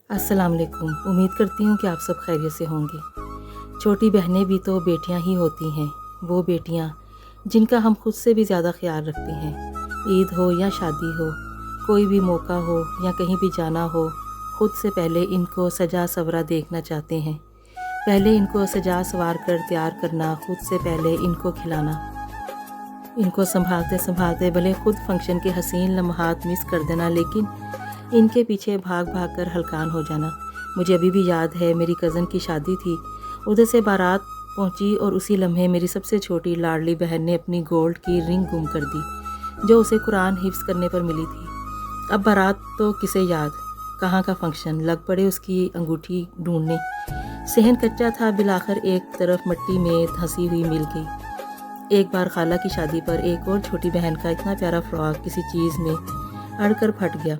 अस्सलाम वालेकुम। उम्मीद करती हूँ कि आप सब खैरियत से होंगे। छोटी बहनें भी तो बेटियाँ ही होती हैं, वो बेटियाँ जिनका हम खुद से भी ज़्यादा ख्याल रखते हैं। ईद हो या शादी हो, कोई भी मौका हो या कहीं भी जाना हो, खुद से पहले इनको सजा सवरा देखना चाहते हैं। पहले इनको सजा सवार कर तैयार करना, खुद से पहले इनको खिलाना, इनको संभालते संभालते भले खुद फंक्शन के हसीन लम्हात मिस कर देना, लेकिन इनके पीछे भाग भाग कर हलकान हो जाना। मुझे अभी भी याद है, मेरी कज़न की शादी थी, उधर से बारात पहुंची और उसी लम्हे मेरी सबसे छोटी लाडली बहन ने अपनी गोल्ड की रिंग गुम कर दी, जो उसे कुरान हिफ्ज़ करने पर मिली थी। अब बारात तो किसे याद, कहाँ का फंक्शन, लग पड़े उसकी अंगूठी ढूंढने। सहन कच्चा था, बिलाखिर एक तरफ मट्टी में धंसी हुई मिल गई। एक बार खाला की शादी पर एक और छोटी बहन का इतना प्यारा फ्रॉक किसी चीज़ में अड़कर फट गया,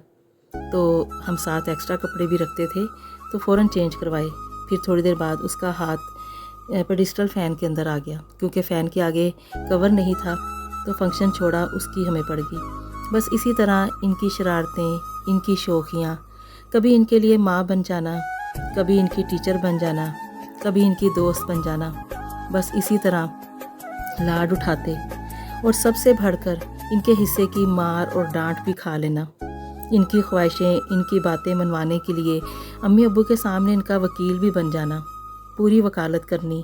तो हम साथ एक्स्ट्रा कपड़े भी रखते थे, तो फ़ौरन चेंज करवाए। फिर थोड़ी देर बाद उसका हाथ पेडिस्टल फ़ैन के अंदर आ गया, क्योंकि फ़ैन के आगे कवर नहीं था, तो फंक्शन छोड़ा उसकी हमें पड़ गई। बस इसी तरह इनकी शरारतें, इनकी शौखियाँ, कभी इनके लिए माँ बन जाना, कभी इनकी टीचर बन जाना, कभी इनकी दोस्त बन जाना, बस इसी तरह लाड उठाते और सबसे बढ़कर इनके हिस्से की मार और डांट भी खा लेना। इनकी ख्वाहिशें, इनकी बातें मनवाने के लिए अम्मी अब्बू के सामने इनका वकील भी बन जाना, पूरी वकालत करनी।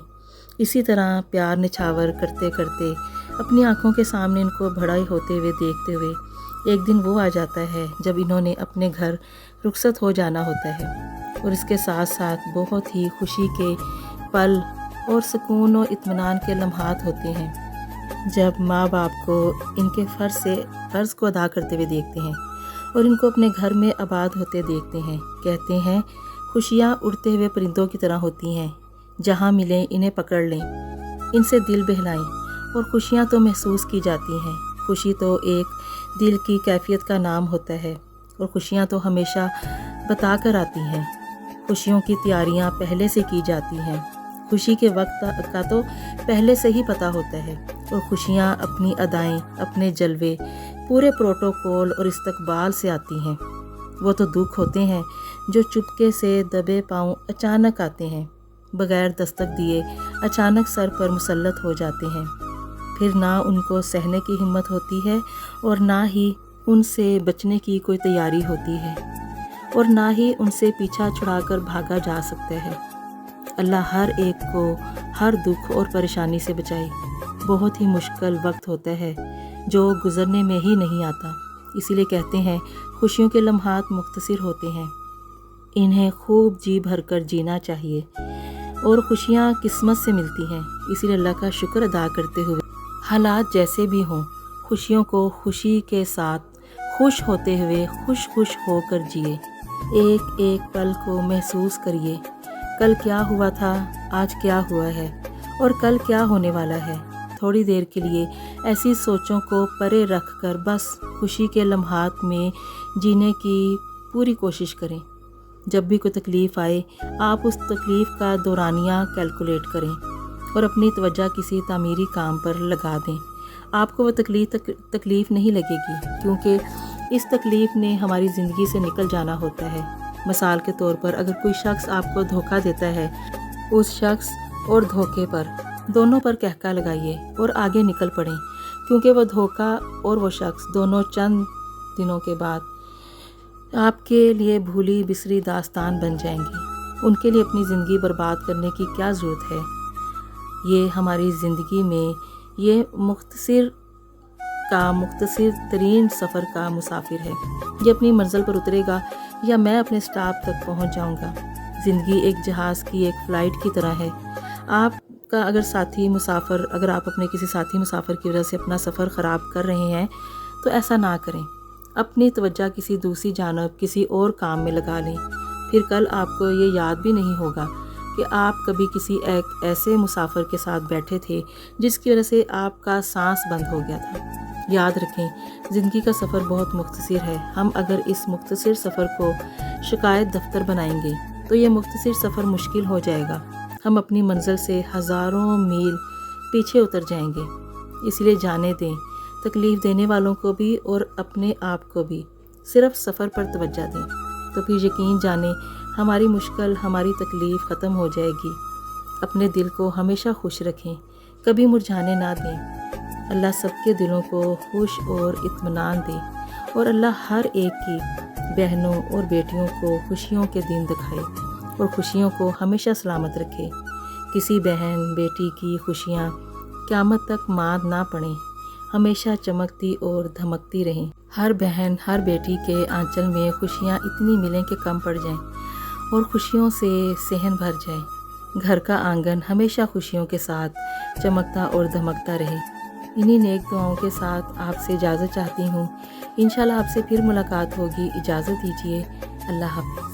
इसी तरह प्यार निछावर करते करते अपनी आंखों के सामने इनको बड़ा होते हुए देखते हुए एक दिन वो आ जाता है जब इन्होंने अपने घर रुखसत हो जाना होता है, और इसके साथ साथ बहुत ही खुशी के पल और सुकून और इत्मीनान के लम्हात होते हैं, जब माँ बाप को इनके फ़र्ज़ को अदा करते हुए देखते हैं और इनको अपने घर में आबाद होते देखते हैं। कहते हैं खुशियाँ उड़ते हुए परिंदों की तरह होती हैं, जहाँ मिलें इन्हें पकड़ लें, इनसे दिल बहलाएं। और खुशियाँ तो महसूस की जाती हैं, खुशी तो एक दिल की कैफियत का नाम होता है, और खुशियाँ तो हमेशा बता कर आती हैं। खुशियों की तैयारियाँ पहले से की जाती हैं, खुशी के वक्त का तो पहले से ही पता होता है, और खुशियाँ अपनी अदाएँ, अपने जलवे, पूरे प्रोटोकॉल और इस्तकबाल से आती हैं। वो तो दुख होते हैं जो चुपके से दबे पाँव अचानक आते हैं, बग़ैर दस्तक दिए अचानक सर पर मुसल्लत हो जाते हैं। फिर ना उनको सहने की हिम्मत होती है, और ना ही उनसे बचने की कोई तैयारी होती है, और ना ही उनसे पीछा छुड़ाकर भागा जा सकता है। अल्लाह हर एक को हर दुख और परेशानी से बचाए। बहुत ही मुश्किल वक्त होता है जो गुज़रने में ही नहीं आता। इसीलिए कहते हैं खुशियों के लम्हात मुख्तसर होते हैं, इन्हें खूब जी भर कर जीना चाहिए। और खुशियाँ किस्मत से मिलती हैं, इसीलिए अल्लाह का शुक्र अदा करते हुए हालात जैसे भी हों, खुशियों को खुशी के साथ खुश होते हुए खुश खुश होकर जिए। एक एक पल को महसूस करिए, कल क्या हुआ था, आज क्या हुआ है, और कल क्या होने वाला है। थोड़ी देर के लिए ऐसी सोचों को परे रख कर बस खुशी के लम्हात में जीने की पूरी कोशिश करें। जब भी कोई तकलीफ़ आए, आप उस तकलीफ़ का दौरानिया कैलकुलेट करें और अपनी तवज्जो किसी तामीरी काम पर लगा दें। आपको वो तकलीफ़ नहीं लगेगी, क्योंकि इस तकलीफ़ ने हमारी ज़िंदगी से निकल जाना होता है। मिसाल के तौर पर, अगर कोई शख्स आपको धोखा देता है, उस शख्स और धोखे पर दोनों पर कहका लगाइए और आगे निकल पड़ें, क्योंकि वो धोखा और वो शख्स दोनों चंद दिनों के बाद आपके लिए भूली बिसरी दास्तान बन जाएंगी। उनके लिए अपनी ज़िंदगी बर्बाद करने की क्या ज़रूरत है। ये हमारी ज़िंदगी में ये मुख्तसर तरीन सफ़र का मुसाफिर है। ये अपनी मंजिल पर उतरेगा या मैं अपने स्टॉप तक पहुंच जाऊंगा। ज़िंदगी एक जहाज़ की एक फ़्लाइट की तरह है। आपका अगर आप अपने किसी साथी मुसाफिर की वजह से अपना सफ़र ख़राब कर रहे हैं, तो ऐसा ना करें। अपनी तवज्जो किसी दूसरी जानब किसी और काम में लगा लें। फिर कल आपको ये याद भी नहीं होगा कि आप कभी किसी एक ऐसे मुसाफिर के साथ बैठे थे जिसकी वजह से आपका सांस बंद हो गया था। याद रखें, ज़िंदगी का सफ़र बहुत मुख्तसर है। हम अगर इस मुख्तसर सफ़र को शिकायत दफ्तर बनाएंगे तो ये मुख्तसर सफ़र मुश्किल हो जाएगा। हम अपनी मंजिल से हज़ारों मील पीछे उतर जाएंगे। इसलिए जाने दें, तकलीफ़ देने वालों को भी और अपने आप को भी, सिर्फ सफ़र पर तवज्जो दें। تو پھر یقین جانیں ہماری مشکل، ہماری تکلیف ختم ہو جائے گی۔ اپنے دل کو ہمیشہ خوش رکھیں، کبھی مرجھانے نہ دیں۔ اللہ سب کے دلوں کو خوش اور اطمینان دے، اور اللہ ہر ایک کی بہنوں اور بیٹیوں کو خوشیوں کے دن دکھائے اور خوشیوں کو ہمیشہ سلامت رکھے۔ کسی بہن بیٹی کی خوشیاں قیامت تک ماند نہ پڑیں، ہمیشہ چمکتی اور دھمکتی رہیں۔ ہر بہن ہر بیٹی کے آنچل میں خوشیاں اتنی ملیں کہ کم پڑ جائیں اور خوشیوں سے صحن بھر جائے۔ گھر کا آنگن ہمیشہ خوشیوں کے ساتھ چمکتا اور دھمکتا رہے۔ انہی نیک دعاؤں کے ساتھ آپ سے اجازت چاہتی ہوں۔ انشاءاللہ آپ سے پھر ملاقات ہوگی۔ اجازت دیجیے۔ اللہ حافظ۔